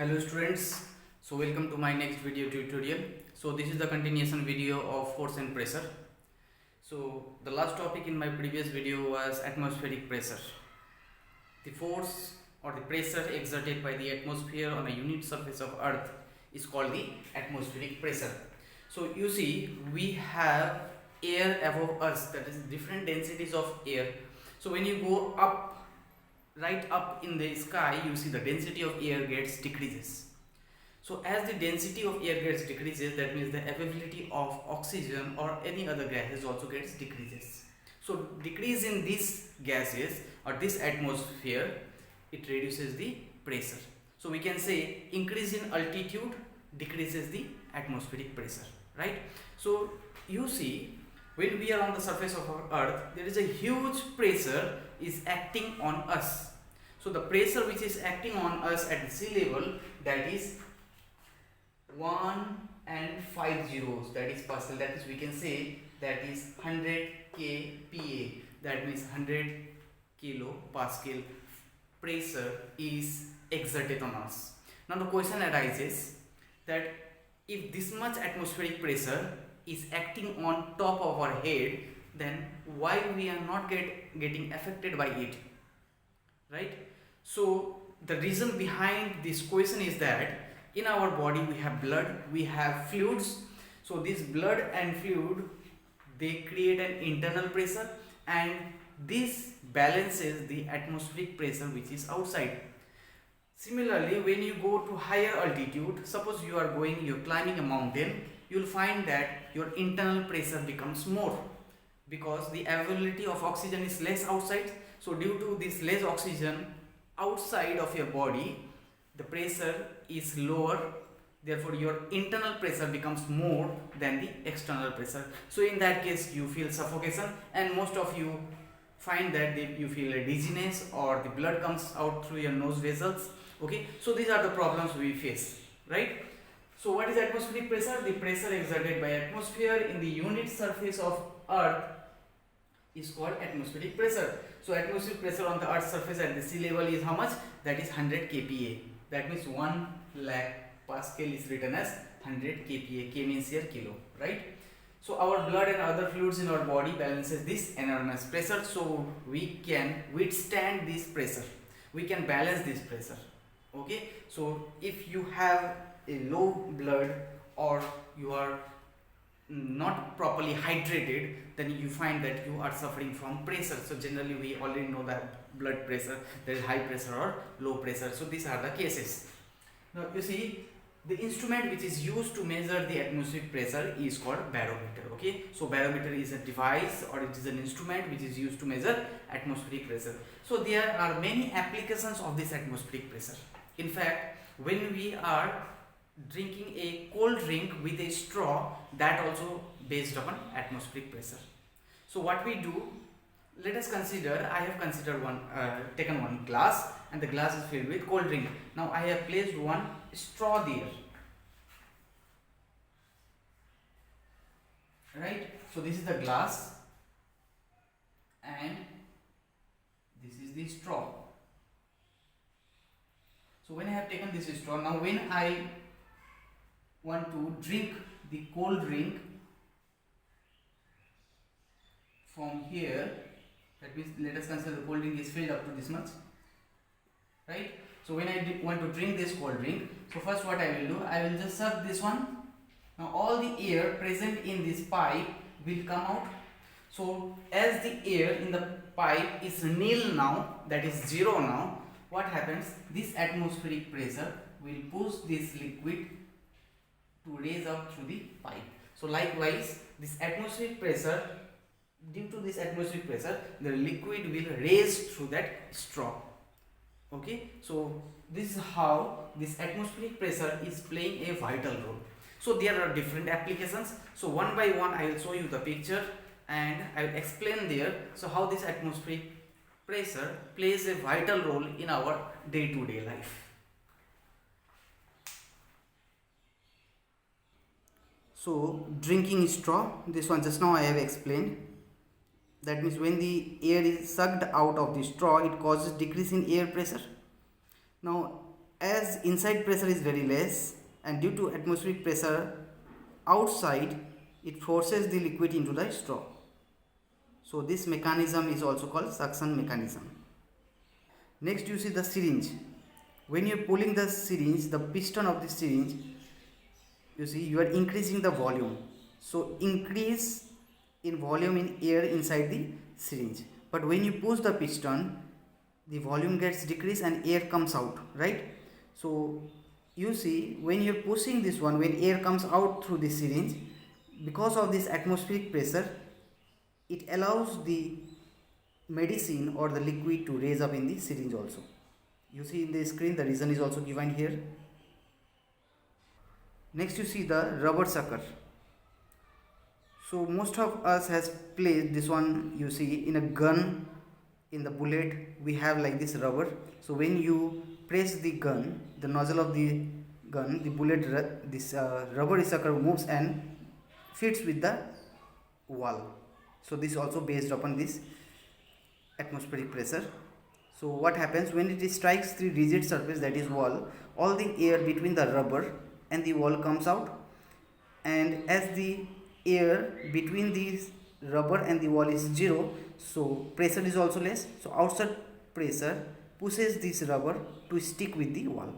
Hello students, so welcome to my next video tutorial. So this is the continuation video of force and pressure. So the last topic in my previous video was atmospheric pressure. The force or the pressure exerted by the atmosphere on a unit surface of earth is called the atmospheric pressure. So you see we have air above us, that is different densities of air. So when you go up, right up in the sky, you see the density of air gets decreases. So as the density of air gets decreases, that means the availability of oxygen or any other gases also gets decreases. So decrease in these gases or this atmosphere, it reduces the pressure. So we can say increase in altitude decreases the atmospheric pressure, right? So you see when we are on the surface of our earth, there is a huge pressure is acting on us. So the pressure which is acting on us at the sea level, that is 1 and 5 zeros, that is Pascal, that is we can say that is 100 kPa, that means 100 kilopascal pressure is exerted on us. Now the question arises that if this much atmospheric pressure is acting on top of our head, then why we are not getting affected by it, right? So the reason behind this question is that in our body we have blood, we have fluids. So this blood and fluid, they create an internal pressure, and this balances the atmospheric pressure which is outside. Similarly, when you go to higher altitude, suppose you are climbing a mountain, you will find that your internal pressure becomes more because the availability of oxygen is less outside. So due to this less oxygen outside of your body, the pressure is lower, therefore your internal pressure becomes more than the external pressure. So in that case you feel suffocation, and most of you find that you feel a dizziness or the blood comes out through your nose vessels. Okay, so these are the problems we face, right? So what is atmospheric pressure? The pressure exerted by atmosphere in the unit surface of earth is called atmospheric pressure. So atmospheric pressure on the earth's surface at the sea level is how much? That is 100 kPa. That means 1 lakh Pascal is written as 100 kPa. K means here kilo, right? So our blood and other fluids in our body balances this enormous pressure, so we can withstand this pressure, we can balance this pressure. Okay, so if you have a low blood or you are not properly hydrated, then you find that you are suffering from pressure. So generally we already know that blood pressure, there is high pressure or low pressure. So these are the cases. Now you see, the instrument which is used to measure the atmospheric pressure is called barometer. Okay, so barometer is a device or it is an instrument which is used to measure atmospheric pressure. So there are many applications of this atmospheric pressure. In fact, when we are drinking a cold drink with a straw, that also based upon atmospheric pressure. So what we do, let us consider, I have considered taken one glass, and the glass is filled with cold drink. Now I have placed one straw there, right? So this is the glass and this is the straw. So when I have taken this straw, now when I want to drink the cold drink from here, that means let us consider the cold drink is filled up to this much, right? So when I want to drink this cold drink, so first what I will do, I will just suck this one. Now all the air present in this pipe will come out. So as the air in the pipe is nil now, that is zero now, what happens? This atmospheric pressure will push this liquid to raise up through the pipe. So likewise, this atmospheric pressure, due to this atmospheric pressure, the liquid will raise through that straw. Okay, so this is how this atmospheric pressure is playing a vital role. So there are different applications. So one by one I will show you the picture and I will explain there. So how this atmospheric pressure plays a vital role in our day-to-day life. So drinking straw, this one just now I have explained. That means when the air is sucked out of the straw, it causes decrease in air pressure. Now as inside pressure is very less, and due to atmospheric pressure outside, it forces the liquid into the straw. So this mechanism is also called suction mechanism. Next you see the syringe. When you are pulling the syringe, the piston of the syringe, you see you are increasing the volume. So increase in volume in air inside the syringe. But when you push the piston, the volume gets decreased and air comes out, right? So you see when you are pushing this one, when air comes out through the syringe, because of this atmospheric pressure, it allows the medicine or the liquid to raise up in the syringe also. You see in the screen the reason is also given here. Next you see the rubber sucker. So most of us has placed this one, you see in a gun, in the bullet we have like this rubber. So when you press the gun, the nozzle of the gun, the bullet, this rubber sucker moves and fits with the wall. So this is also based upon this atmospheric pressure. So what happens when it strikes the rigid surface, that is wall, all the air between the rubber and the wall comes out, and as the air between the rubber and the wall is zero, so pressure is also less, so outside pressure pushes this rubber to stick with the wall.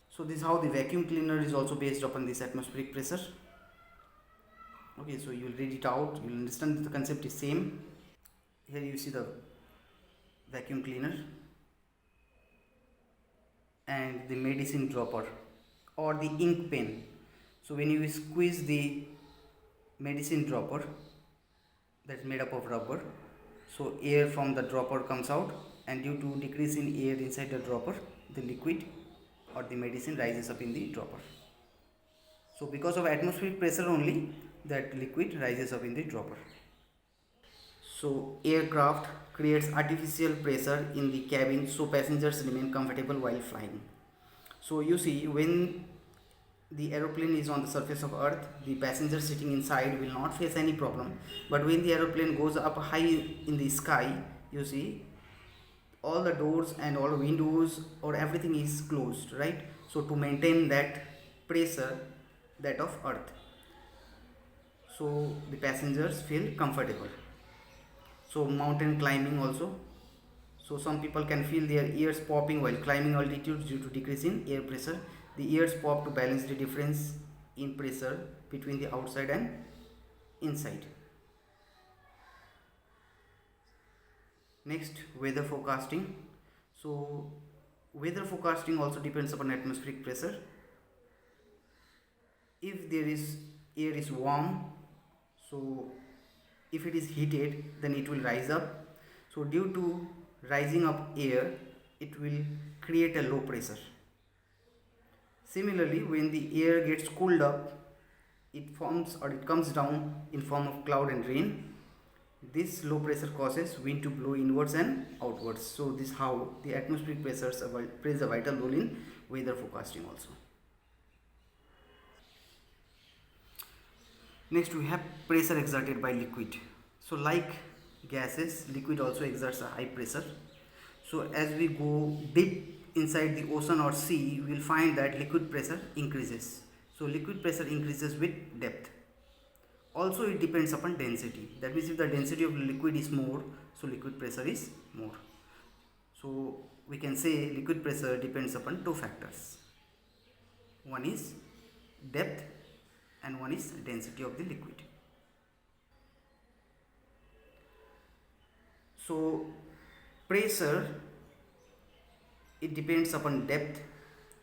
So this is how the vacuum cleaner is also based upon this atmospheric pressure. Okay, so you will read it out, you will understand that the concept is same. Here you see the vacuum cleaner and the medicine dropper or the ink pen. So when you squeeze the medicine dropper, that's made up of rubber, so air from the dropper comes out, and due to decrease in air inside the dropper, the liquid or the medicine rises up in the dropper. So because of atmospheric pressure only, that liquid rises up in the dropper. So aircraft creates artificial pressure in the cabin so passengers remain comfortable while flying. So you see when the aeroplane is on the surface of earth, the passenger sitting inside will not face any problem, but when the aeroplane goes up high in the sky, you see all the doors and all windows or everything is closed, right? So to maintain that pressure, that of earth, so the passengers feel comfortable. So mountain climbing also, so some people can feel their ears popping while climbing altitudes due to decrease in air pressure. The ears pop to balance the difference in pressure between the outside and inside. Next, weather forecasting. So weather forecasting also depends upon atmospheric pressure. If there is air is warm, so if it is heated, then it will rise up. So due to rising up air, it will create a low pressure. Similarly, when the air gets cooled up, it forms or it comes down in form of cloud and rain. This low pressure causes wind to blow inwards and outwards. So this is how the atmospheric pressures plays a vital role in weather forecasting also. Next we have pressure exerted by liquid. So like gases, liquid also exerts a high pressure. So as we go deep inside the ocean or sea, we will find that liquid pressure increases. So liquid pressure increases with depth. Also it depends upon density. That means if the density of liquid is more, so liquid pressure is more. So we can say liquid pressure depends upon two factors. One is depth and one is density of the liquid. So pressure, it depends upon depth,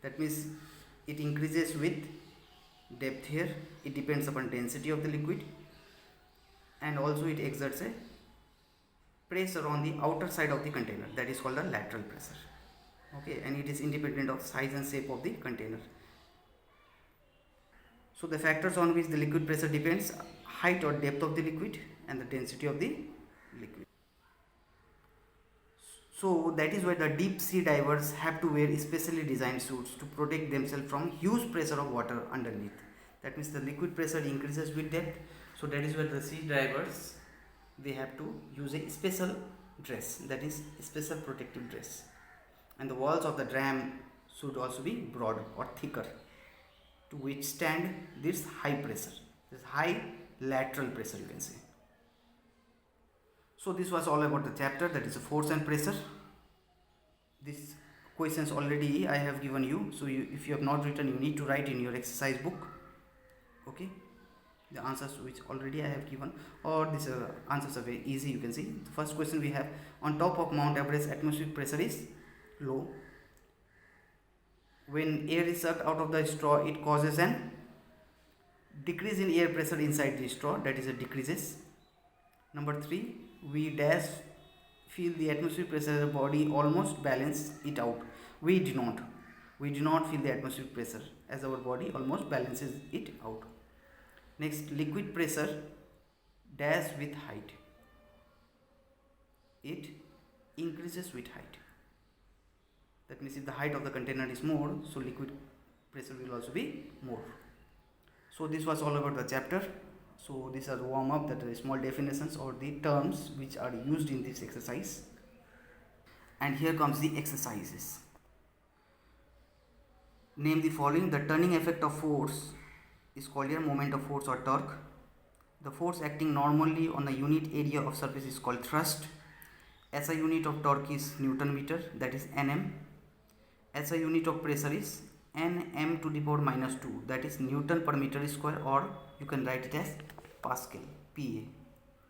that means it increases with depth here. It depends upon density of the liquid, and also it exerts a pressure on the outer side of the container, that is called the lateral pressure. Okay, and it is independent of size and shape of the container. So the factors on which the liquid pressure depends: height or depth of the liquid and the density of the liquid. So that is why the deep sea divers have to wear specially designed suits to protect themselves from huge pressure of water underneath. That means the liquid pressure increases with depth. So that is why the sea divers, they have to use a special dress, that is special protective dress. and the walls of the drum should also be broader or thicker to withstand this high pressure, this high lateral pressure, you can say. So this was all about the chapter, that is force and pressure. These questions already I have given you, so if you have not written, you need to write in your exercise book. Okay, the answers which already I have given, or these answers are very easy, you can see. The first question we have: on top of Mount Everest, atmospheric pressure is low. When air is sucked out of the straw, it causes an decrease in air pressure inside the straw, that is a decreases. Number 3, we dash feel the atmospheric pressure as a body almost balance it out. We do not feel the atmospheric pressure as our body almost balances it out. Next, liquid pressure dash with height, it increases with height. That means if the height of the container is more, so liquid pressure will also be more. So this was all about the chapter. So these are warm up, that are small definitions or the terms which are used in this exercise. And here comes the exercises. Name the following. The turning effect of force is called here moment of force or torque. The force acting normally on a unit area of surface is called thrust. SI unit of torque is Newton meter, that is Nm. SI unit of pressure is Nm to the power minus 2, that is Newton per meter square, or you can write it as Pascal, PA,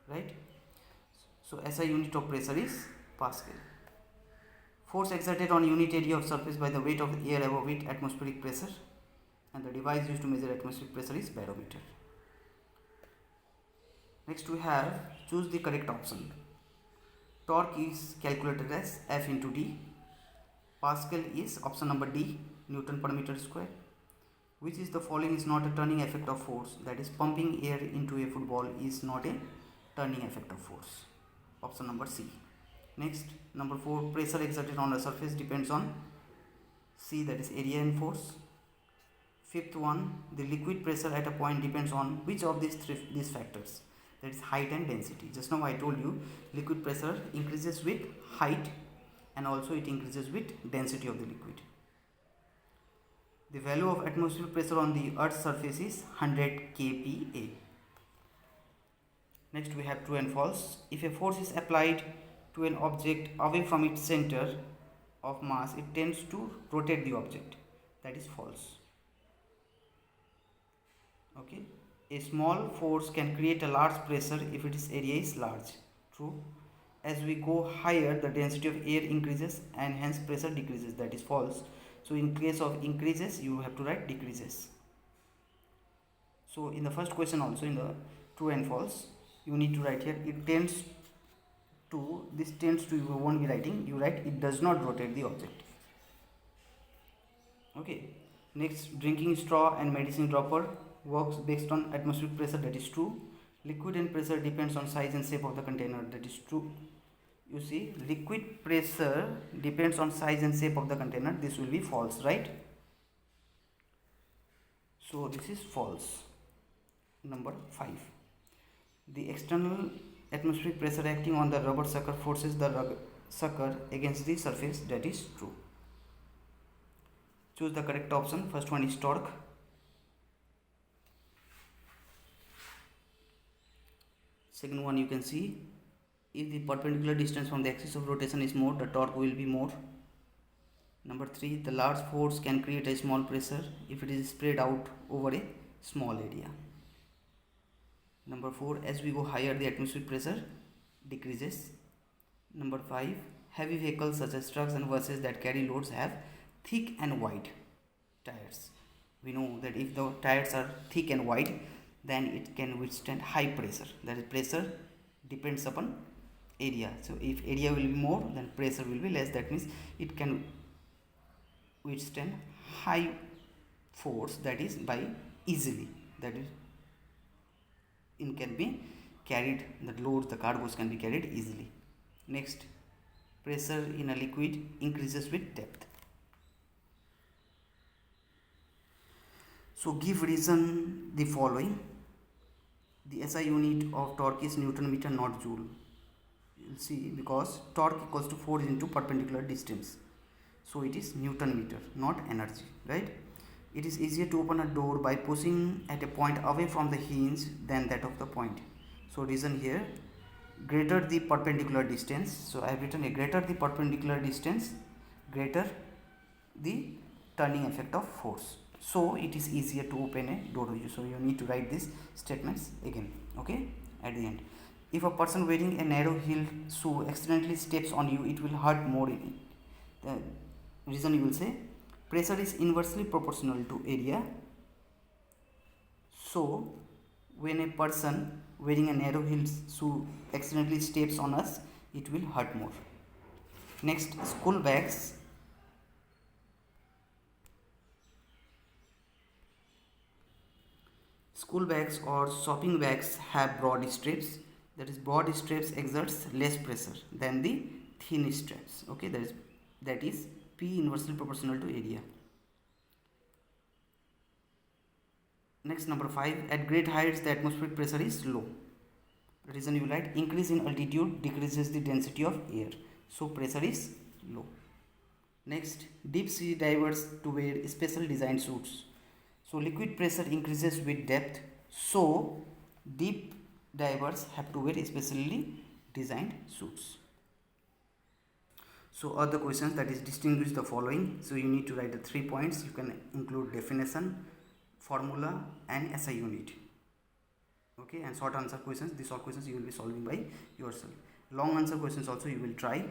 right? So SI unit of pressure is Pascal. Force exerted on unit area of surface by the weight of air above it, atmospheric pressure, and the device used to measure atmospheric pressure is barometer. Next we have choose the correct option. Torque is calculated as F into D. Pascal is option number D, Newton per meter square. Which is the following is not a turning effect of force? That is, pumping air into a football is not a turning effect of force. Option number C. Next, number 4, pressure exerted on a surface depends on C, that is area and force. Fifth one, the liquid pressure at a point depends on which of these factors? That is height and density. Just now I told you liquid pressure increases with height and also it increases with density of the liquid. The value of atmospheric pressure on the Earth's surface is 100 kPa. Next we have true and false. If a force is applied to an object away from its center of mass, it tends to rotate the object. That is false. Okay. A small force can create a large pressure if its area is large. True. As we go higher, the density of air increases and hence pressure decreases. That is false. So in case of increases, you have to write decreases. So in the first question also, in the true and false, you need to write here it tends to, this tends to, you won't be writing, you write it does not rotate the object. Okay. Next, drinking straw and medicine dropper works based on atmospheric pressure. That is true. Liquid and pressure depends on size and shape of the container. That is true. You see, liquid pressure depends on size and shape of the container. This will be false, right? So this is false. Number 5. The external atmospheric pressure acting on the rubber sucker forces the sucker against the surface. That is true. Choose the correct option. First one is torque. Second one, you can see, if the perpendicular distance from the axis of rotation is more, the torque will be more. Number 3, the large force can create a small pressure if it is spread out over a small area. Number 4, as we go higher, the atmospheric pressure decreases. Number 5, heavy vehicles such as trucks and buses that carry loads have thick and wide tires. We know that if the tires are thick and wide, then it can withstand high pressure. That is, pressure depends upon area. So if area will be more, then pressure will be less. That means it can withstand high force, that is by easily. That is, it can be carried, the loads, the cargoes can be carried easily. Next, pressure in a liquid increases with depth. So give reason the following. The SI unit of torque is Newton meter, not joule. You'll see, because torque equals to force into perpendicular distance. so it is Newton meter, not energy, right? It is easier to open a door by pushing at a point away from the hinge than that of the point. So reason here, greater the perpendicular distance, so I have written a greater the perpendicular distance, greater the turning effect of force, so it is easier to open a door. So you need to write these statements again, okay, at the end. If a person wearing a narrow heel shoe accidentally steps on you, it will hurt more. The reason you will say, pressure is inversely proportional to area, so when a person wearing a narrow heel shoe accidentally steps on us, it will hurt more. Next, school bags. School bags or shopping bags have broad straps, that is broad straps exerts less pressure than the thin straps, okay, that is P inversely proportional to area. Next, number 5, at great heights the atmospheric pressure is low. The reason you write, increase in altitude decreases the density of air, so pressure is low. Next, deep sea divers to wear special designed suits. So liquid pressure increases with depth, so deep divers have to wear specially designed suits. So other questions, that is distinguish the following. So you need to write the 3 points. You can include definition, formula and SI unit. Okay, and short answer questions, these all questions you will be solving by yourself. Long answer questions also you will try.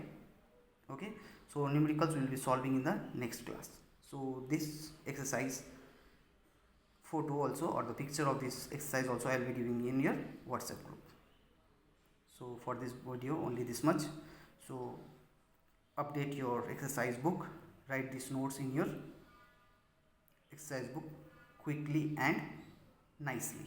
Okay, so numericals we will be solving in the next class. So this exercise photo also, or the picture of this exercise also, I will be giving in your WhatsApp group. So for this video only this much. So update your exercise book, write these notes in your exercise book quickly and nicely.